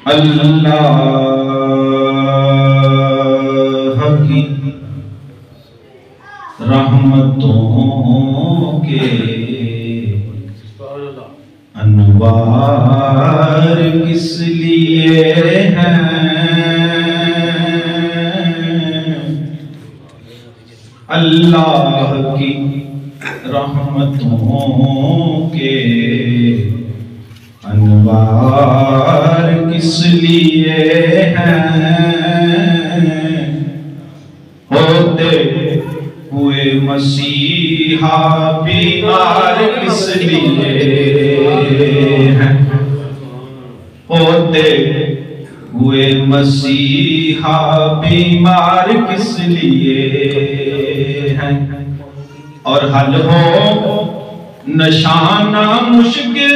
अल्लाह की रहमतों के अनवार किस लिए हैं। अल्लाह की रहमतों के अनवार किस लिए हैं। होते हुए मसीहा बीमार किस लिए हैं। होते हुए मसीहा बीमार किस लिए हैं। और हल हो नशाना मुश्किल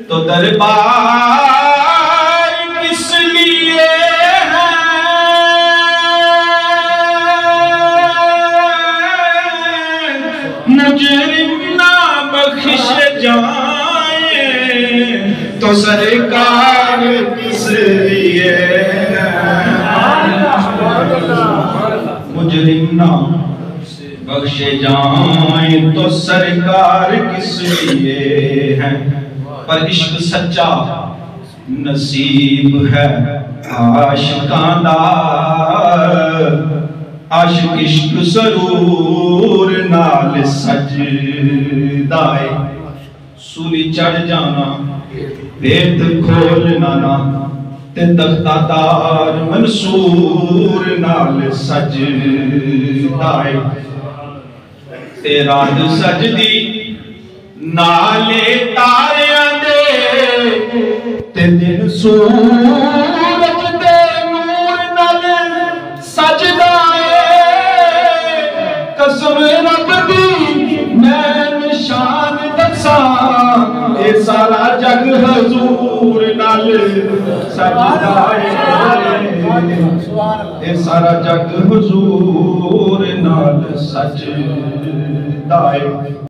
तो दरबार किस लिए है। मुजरिम ना बख्श जाए तो सरकार किस लिए है। मुजरिम ना बख्शे जाए तो सरकार किस लिए है। पर इश्क सच्चा नसीब है आशिकां दा। आशिक इश्क सरूर नाल सजदा है। सूली चढ़ जाना भेद खोलना ना ते तख्तादार मंसूर नाल सजदा है। ते रात सजदी नाले तारियां दे ते दिन सूरज दे नूर नाल सजदा है। कसम रब दी मैं निशान दसां ए सारा जग हजूर नाल सजदा है। ए सारा जग हुजूर नाल सजदा है।